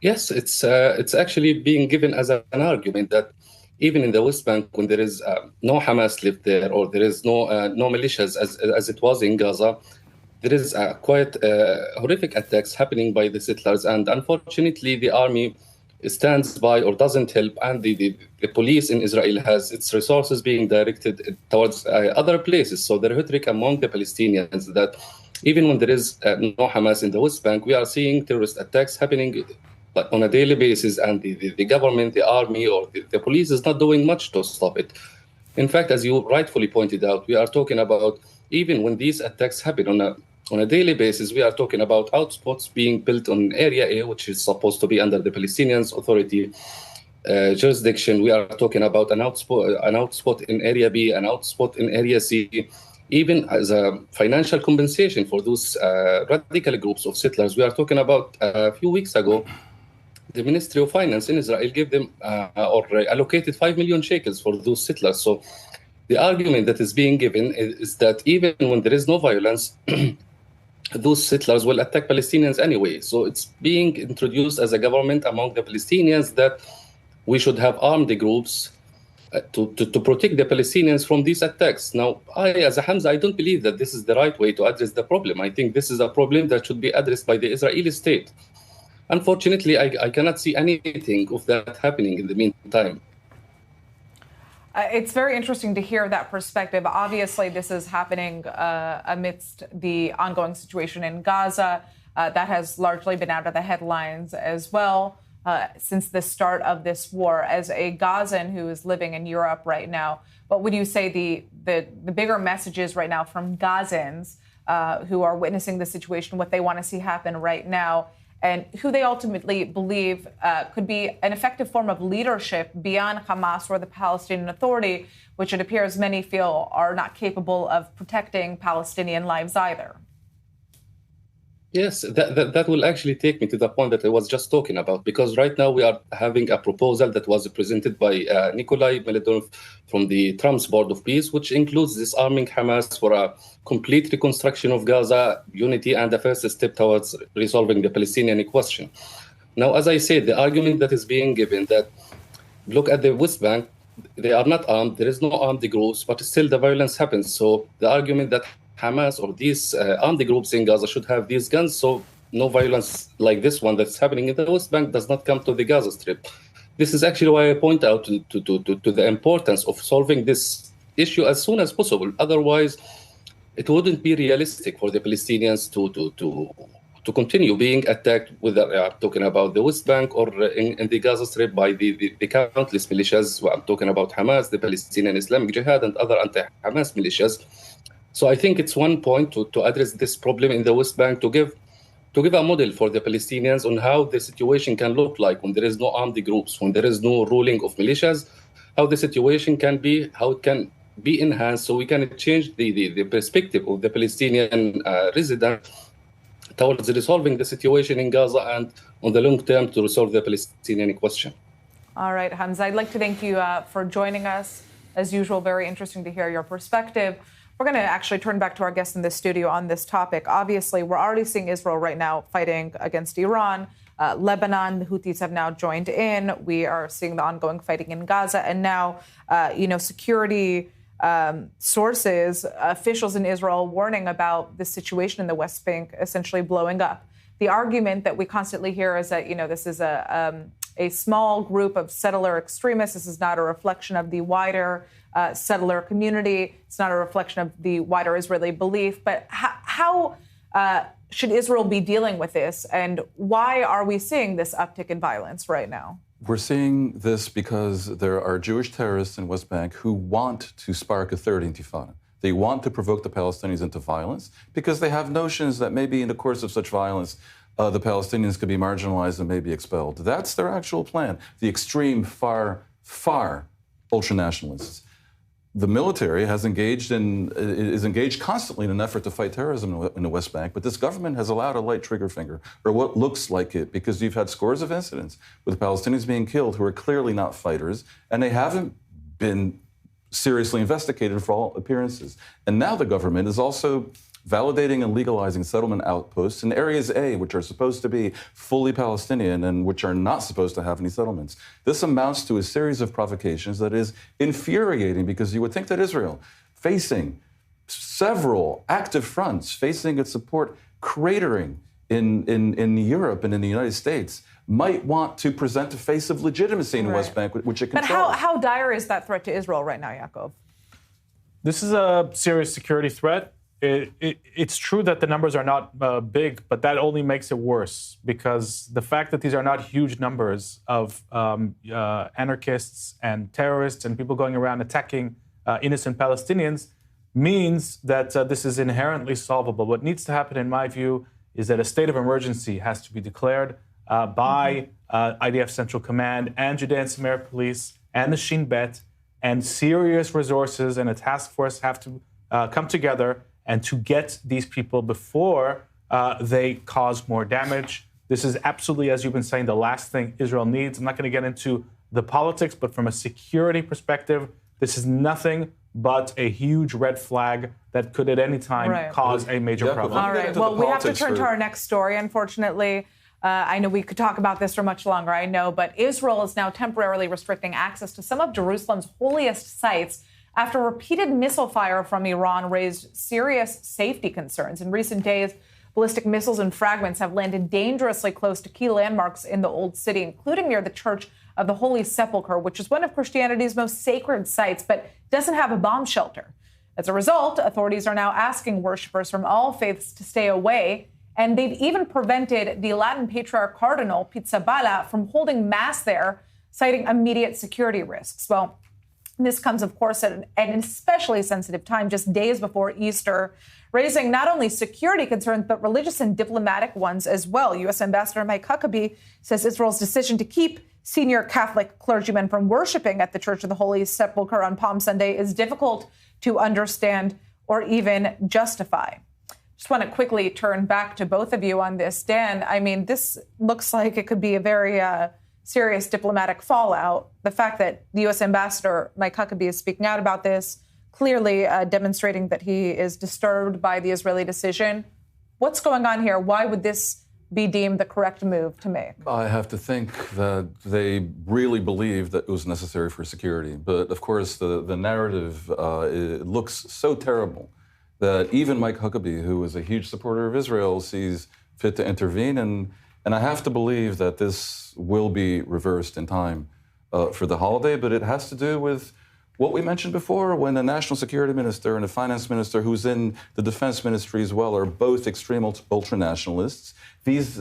Yes, it's actually being given as an argument that even in the West Bank, when there is no Hamas live there, or there is no militias as it was in Gaza, there is quite horrific attacks happening by the settlers, and unfortunately, the army stands by or doesn't help, and the police in Israel has its resources being directed towards other places. So the rhetoric among the Palestinians that even when there is no Hamas in the West Bank, we are seeing terrorist attacks happening on a daily basis, and the government, the army, or the police is not doing much to stop it. In fact, as you rightfully pointed out, we are talking about even when these attacks happen on a daily basis, we are talking about outspots being built on Area A, which is supposed to be under the Palestinians Authority jurisdiction. We are talking about an outspot in Area B, an outspot in Area C, even as a financial compensation for those radical groups of settlers. We are talking about a few weeks ago, the Ministry of Finance in Israel gave them or allocated 5 million shekels for those settlers. So the argument that is being given is that even when there is no violence, those settlers will attack Palestinians anyway. So it's being introduced as a government among the Palestinians that we should have armed groups to protect the Palestinians from these attacks. Now, as a Hamza, I don't believe that this is the right way to address the problem. I think this is a problem that should be addressed by the Israeli state. Unfortunately, I cannot see anything of that happening in the meantime. It's very interesting to hear that perspective. Obviously, this is happening amidst the ongoing situation in Gaza. That has largely been out of the headlines as well since the start of this war. As a Gazan who is living in Europe right now, what would you say the bigger messages right now from Gazans who are witnessing the situation, what they want to see happen right now, and who they ultimately believe could be an effective form of leadership beyond Hamas or the Palestinian Authority, which it appears many feel are not capable of protecting Palestinian lives either? Yes, that will actually take me to the point that I was just talking about, because right now we are having a proposal that was presented by Nikolai Melodorov from the Trump's Board of Peace, which includes disarming Hamas for a complete reconstruction of Gaza, unity, and the first step towards resolving the Palestinian question. Now, as I said, the argument that is being given that, look at the West Bank, they are not armed, there is no armed groups, but still the violence happens. So the argument that Hamas or these armed groups in Gaza should have these guns, so no violence like this one that's happening in the West Bank does not come to the Gaza Strip. This is actually why I point out to the importance of solving this issue as soon as possible. Otherwise, it wouldn't be realistic for the Palestinians to continue being attacked, whether talking about the West Bank or in the Gaza Strip by the countless militias. I'm talking about Hamas, the Palestinian Islamic Jihad, and other anti-Hamas militias. So I think it's one point to address this problem in the West Bank, to give a model for the Palestinians on how the situation can look like when there is no armed groups, when there is no ruling of militias, how the situation can be, how it can be enhanced, so we can change the perspective of the Palestinian resident towards resolving the situation in Gaza and on the long term to resolve the Palestinian question. All right, Hamza, I'd like to thank you for joining us. As usual, very interesting to hear your perspective. We're going to actually turn back to our guest in the studio on this topic. Obviously, we're already seeing Israel right now fighting against Iran. Lebanon, the Houthis have now joined in. We are seeing the ongoing fighting in Gaza. And now, security sources, officials in Israel warning about the situation in the West Bank essentially blowing up. The argument that we constantly hear is that, this is a small group of settler extremists. This is not a reflection of the wider settler community. It's not a reflection of the wider Israeli belief. But how should Israel be dealing with this? And why are we seeing this uptick in violence right now? We're seeing this because there are Jewish terrorists in West Bank who want to spark a third intifada. They want to provoke the Palestinians into violence because they have notions that maybe in the course of such violence, the Palestinians could be marginalized and maybe expelled. That's their actual plan. The extreme, far ultranationalists. The military is engaged constantly in an effort to fight terrorism in the West Bank, but this government has allowed a light trigger finger, or what looks like it, because you've had scores of incidents with Palestinians being killed who are clearly not fighters, and they haven't been seriously investigated for all appearances. And now the government is also validating and legalizing settlement outposts in areas A, which are supposed to be fully Palestinian and which are not supposed to have any settlements. This amounts to a series of provocations that is infuriating, because you would think that Israel, facing several active fronts, facing its support cratering in Europe and in the United States, might want to present a face of legitimacy in the West Bank, which it controls. But how dire is that threat to Israel right now, Yaakov? This is a serious security threat. It's true that the numbers are not big, but that only makes it worse, because the fact that these are not huge numbers of anarchists and terrorists and people going around attacking innocent Palestinians means that this is inherently solvable. What needs to happen, in my view, is that a state of emergency has to be declared by IDF Central Command and Judea and Samaria Police and the Shin Bet, and serious resources and a task force have to come together and to get these people before they cause more damage. This is absolutely, as you've been saying, the last thing Israel needs. I'm not going to get into the politics, but from a security perspective, this is nothing but a huge red flag that could at any time cause a major problem. All right. Well, we have to turn to our next story, unfortunately. I know we could talk about this for much longer, I know, but Israel is now temporarily restricting access to some of Jerusalem's holiest sites after repeated missile fire from Iran raised serious safety concerns. In recent days, ballistic missiles and fragments have landed dangerously close to key landmarks in the Old City, including near the Church of the Holy Sepulchre, which is one of Christianity's most sacred sites, but doesn't have a bomb shelter. As a result, authorities are now asking worshippers from all faiths to stay away, and they've even prevented the Latin Patriarch Cardinal Pizzaballa from holding Mass there, citing immediate security risks. Well, this comes, of course, at an especially sensitive time, just days before Easter, raising not only security concerns, but religious and diplomatic ones as well. U.S. Ambassador Mike Huckabee says Israel's decision to keep senior Catholic clergymen from worshiping at the Church of the Holy Sepulchre on Palm Sunday is difficult to understand or even justify. Just want to quickly turn back to both of you on this. Dan, I mean, this looks like it could be a very serious diplomatic fallout. The fact that the U.S. Ambassador Mike Huckabee is speaking out about this, clearly demonstrating that he is disturbed by the Israeli decision. What's going on here? Why would this be deemed the correct move to make? I have to think that they really believed that it was necessary for security. But of course, the narrative it looks so terrible that even Mike Huckabee, who is a huge supporter of Israel, sees fit to intervene. And I have to believe that this will be reversed in time for the holiday. But it has to do with what we mentioned before, when the national security minister and the finance minister, who's in the defense ministry as well, are both extreme ultranationalists. This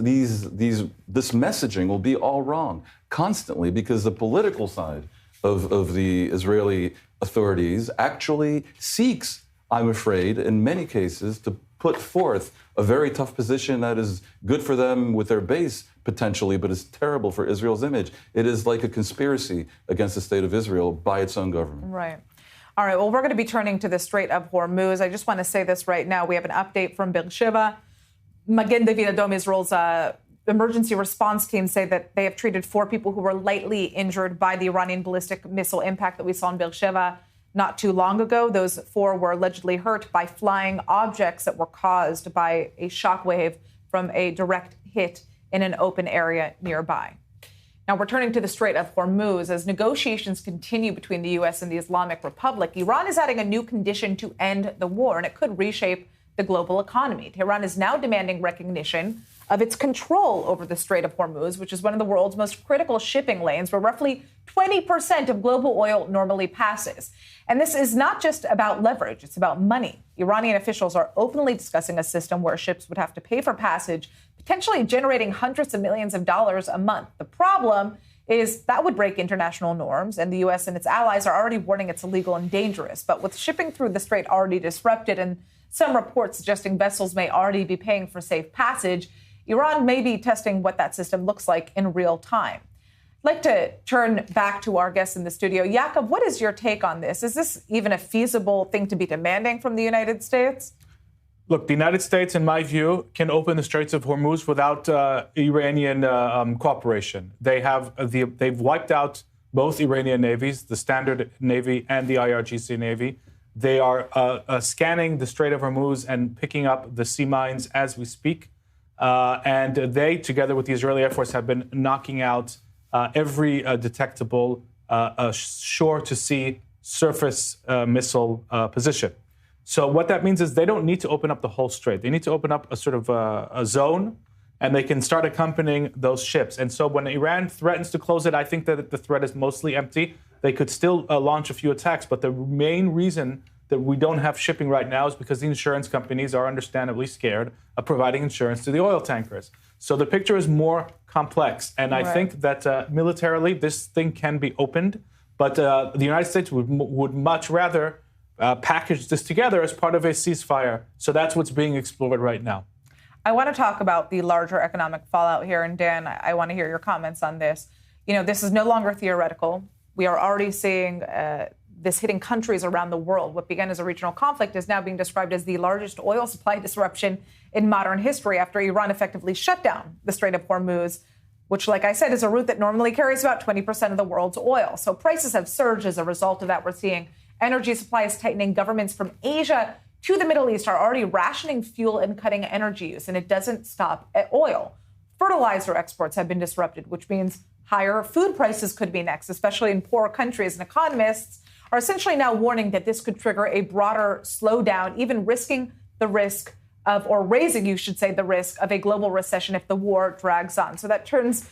messaging will be all wrong constantly because the political side of the Israeli authorities actually seeks, I'm afraid, in many cases, to put forth a very tough position that is good for them with their base, potentially, but is terrible for Israel's image. It is like a conspiracy against the state of Israel by its own government. Right. All right. Well, we're going to be turning to the Strait of Hormuz. I just want to say this right now. We have an update from Beersheba. Magen David Adom, Israel's emergency response team, say that they have treated 4 people who were lightly injured by the Iranian ballistic missile impact that we saw in Beersheba not too long ago. Those 4 were allegedly hurt by flying objects that were caused by a shockwave from a direct hit in an open area nearby. Now, returning to the Strait of Hormuz, as negotiations continue between the U.S. and the Islamic Republic, Iran is adding a new condition to end the war, and it could reshape the global economy. Tehran is now demanding recognition of its control over the Strait of Hormuz, which is one of the world's most critical shipping lanes, where roughly 20% of global oil normally passes. And this is not just about leverage, it's about money. Iranian officials are openly discussing a system where ships would have to pay for passage, potentially generating hundreds of millions of dollars a month. The problem is that would break international norms, and the U.S. and its allies are already warning it's illegal and dangerous. But with shipping through the strait already disrupted and some reports suggesting vessels may already be paying for safe passage, Iran may be testing what that system looks like in real time. I'd like to turn back to our guests in the studio. Jakob, what is your take on this? Is this even a feasible thing to be demanding from the United States? Look, the United States, in my view, can open the Straits of Hormuz without Iranian cooperation. They've wiped out both Iranian navies, the Standard Navy and the IRGC Navy. They are scanning the Strait of Hormuz and picking up the sea mines as we speak. And they, together with the Israeli Air Force, have been knocking out every detectable shore-to-sea surface missile position. So what that means is they don't need to open up the whole strait. They need to open up a sort of a zone, and they can start accompanying those ships. And so when Iran threatens to close it, I think that the threat is mostly empty. They could still launch a few attacks, but the main reason that we don't have shipping right now is because the insurance companies are understandably scared of providing insurance to the oil tankers. So the picture is more complex. And I think that militarily, this thing can be opened. But the United States would much rather package this together as part of a ceasefire. So that's what's being explored right now. I want to talk about the larger economic fallout here. And Dan, I want to hear your comments on this. You know, this is no longer theoretical. We are already seeing this hitting countries around the world. What began as a regional conflict is now being described as the largest oil supply disruption in modern history after Iran effectively shut down the Strait of Hormuz, which, like I said, is a route that normally carries about 20% of the world's oil. So prices have surged as a result of that. We're seeing energy supplies tightening. Governments from Asia to the Middle East are already rationing fuel and cutting energy use, and it doesn't stop at oil. Fertilizer exports have been disrupted, which means higher food prices could be next, especially in poor countries. And economists are essentially now warning that this could trigger a broader slowdown, even risking the risk of, or raising, you should say, the risk of a global recession if the war drags on. So that turns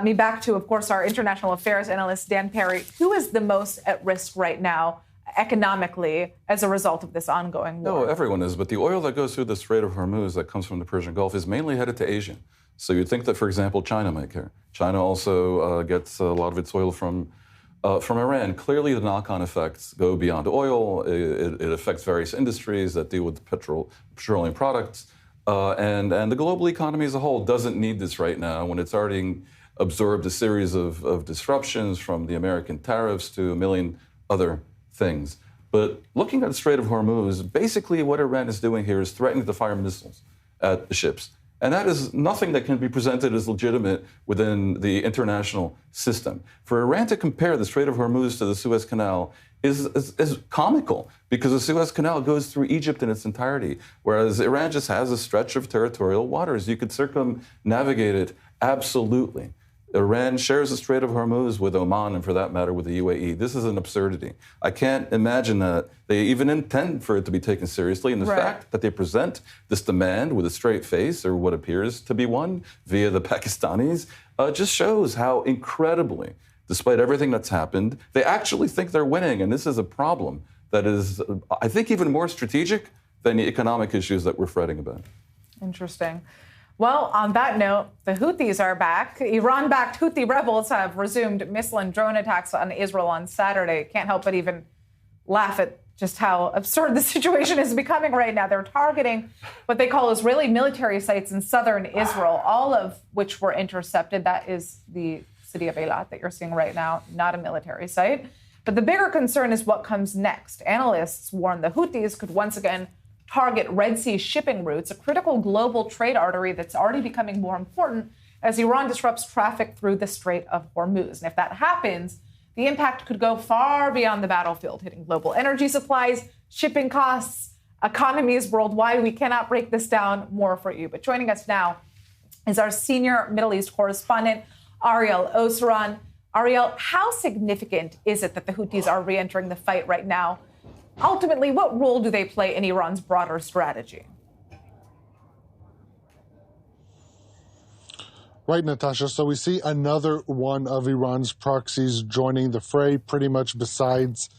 me back to, of course, our international affairs analyst, Dan Perry. Who is the most at risk right now economically as a result of this ongoing war? No, everyone is. But the oil that goes through the Strait of Hormuz that comes from the Persian Gulf is mainly headed to Asia. So you'd think that, for example, China might care. China also gets a lot of its oil from Iran. Clearly, the knock-on effects go beyond oil. It affects various industries that deal with petroleum products. And the global economy as a whole doesn't need this right now when it's already absorbed a series of disruptions from the American tariffs to a million other things. But looking at the Strait of Hormuz, basically what Iran is doing here is threatening to fire missiles at the ships. And that is nothing that can be presented as legitimate within the international system. For Iran to compare the Strait of Hormuz to the Suez Canal is comical, because the Suez Canal goes through Egypt in its entirety, whereas Iran just has a stretch of territorial waters. You could circumnavigate it absolutely. Iran shares the Strait of Hormuz with Oman, and for that matter, with the UAE. This is an absurdity. I can't imagine that they even intend for it to be taken seriously. And the fact that they present this demand with a straight face, or what appears to be one, via the Pakistanis, just shows how incredibly, despite everything that's happened, they actually think they're winning. And this is a problem that is, I think, even more strategic than the economic issues that we're fretting about. Interesting. Well, on that note, the Houthis are back. Iran-backed Houthi rebels have resumed missile and drone attacks on Israel on Saturday. Can't help but even laugh at just how absurd the situation is becoming right now. They're targeting what they call Israeli military sites in southern Israel, all of which were intercepted. That is the city of Eilat that you're seeing right now, not a military site. But the bigger concern is what comes next. Analysts warn the Houthis could once again target Red Sea shipping routes, a critical global trade artery that's already becoming more important as Iran disrupts traffic through the Strait of Hormuz. And if that happens, the impact could go far beyond the battlefield, hitting global energy supplies, shipping costs, economies worldwide. We cannot break this down more for you. But joining us now is our senior Middle East correspondent, Ariel Osran. Ariel, how significant is it that the Houthis are re-entering the fight right now? Ultimately, what role do they play in Iran's broader strategy? Right, Natasha. So we see another one of Iran's proxies joining the fray, pretty much besides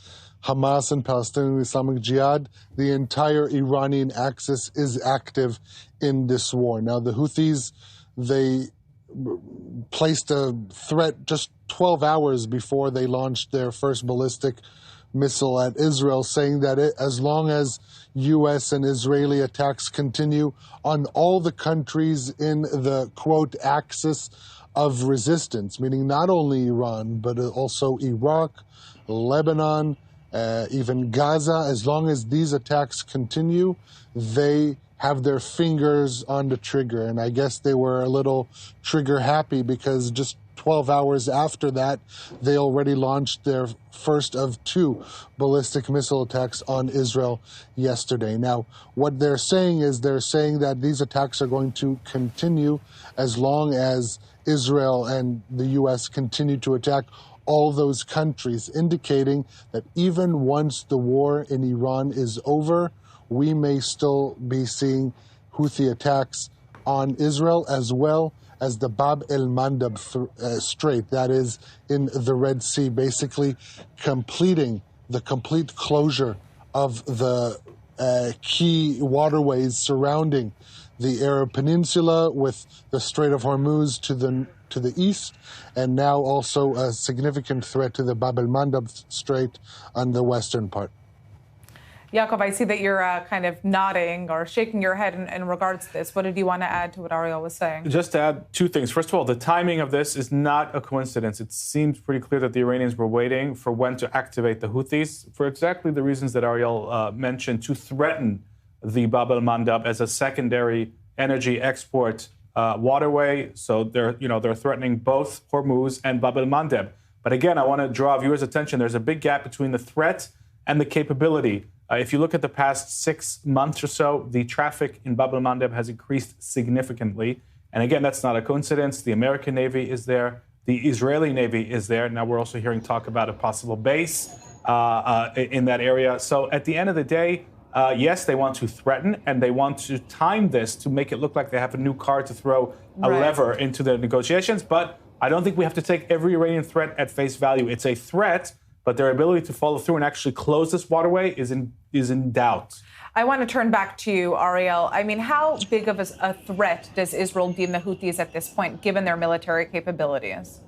Hamas and Palestinian Islamic Jihad. The entire Iranian axis is active in this war. Now, the Houthis, they placed a threat just 12 hours before they launched their first ballistic missile at Israel, saying that as long as U.S. and Israeli attacks continue on all the countries in the, quote, axis of resistance, meaning not only Iran, but also Iraq, Lebanon, even Gaza, as long as these attacks continue, they have their fingers on the trigger. And I guess they were a little trigger happy because just 12 hours after that, they already launched their first of 2 ballistic missile attacks on Israel yesterday. Now, what they're saying is they're saying that these attacks are going to continue as long as Israel and the U.S. continue to attack all those countries, indicating that even once the war in Iran is over, we may still be seeing Houthi attacks on Israel as well as the Bab el-Mandab Strait, that is in the Red Sea, basically completing the complete closure of the key waterways surrounding the Arab Peninsula, with the Strait of Hormuz to the east, and now also a significant threat to the Bab el-Mandab Strait on the western part. Yaakov, I see that you're kind of nodding or shaking your head in regards to this. What did you want to add to what Ariel was saying? Just to add 2 things. First of all, the timing of this is not a coincidence. It seems pretty clear that the Iranians were waiting for when to activate the Houthis for exactly the reasons that Ariel mentioned, to threaten the Bab el-Mandab as a secondary energy export waterway. So they're threatening both Hormuz and Bab el-Mandab. But again, I want to draw viewers' attention. There's a big gap between the threat and the capability. If you look at the past 6 months or so, the traffic in Bab el-Mandab has increased significantly. And again, that's not a coincidence. The American Navy is there. The Israeli Navy is there. Now we're also hearing talk about a possible base in that area. So at the end of the day, yes, they want to threaten, and they want to time this to make it look like they have a new card to throw a lever into the negotiations. But I don't think we have to take every Iranian threat at face value. It's a threat, but their ability to follow through and actually close this waterway is in doubt. I want to turn back to you, Ariel. I mean, how big of a threat does Israel deem the Houthis at this point, given their military capabilities?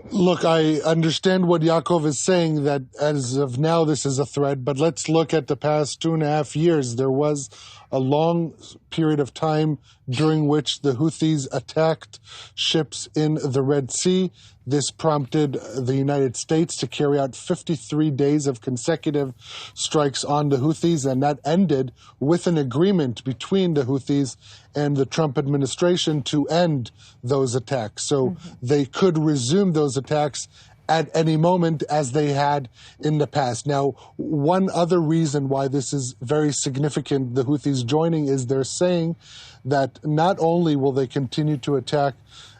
Look, I understand what Yaakov is saying, that as of now this is a threat, but let's look at the past 2.5 years. There was a long period of time during which the Houthis attacked ships in the Red Sea. This prompted the United States to carry out 53 days of consecutive strikes on the Houthis, and that ended with an agreement between the Houthis and the Trump administration to end those attacks. So they could resume those attacks at any moment, as they had in the past. Now, one other reason why this is very significant, the Houthis joining, is they're saying that not only will they continue to attack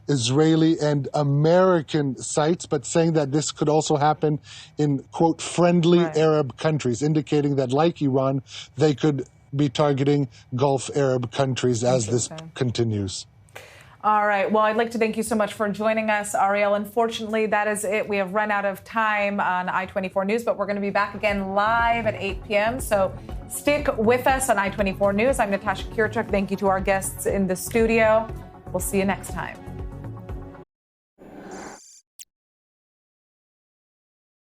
Israeli and American sites, but saying that this could also happen in, quote, friendly Arab countries, indicating that, like Iran, they could be targeting Gulf Arab countries as this continues. All right. Well, I'd like to thank you so much for joining us, Ariel. Unfortunately, that is it. We have run out of time on I-24 News, but we're going to be back again live at 8 p.m. So stick with us on I-24 News. I'm Natasha Kirchuk. Thank you to our guests in the studio. We'll see you next time.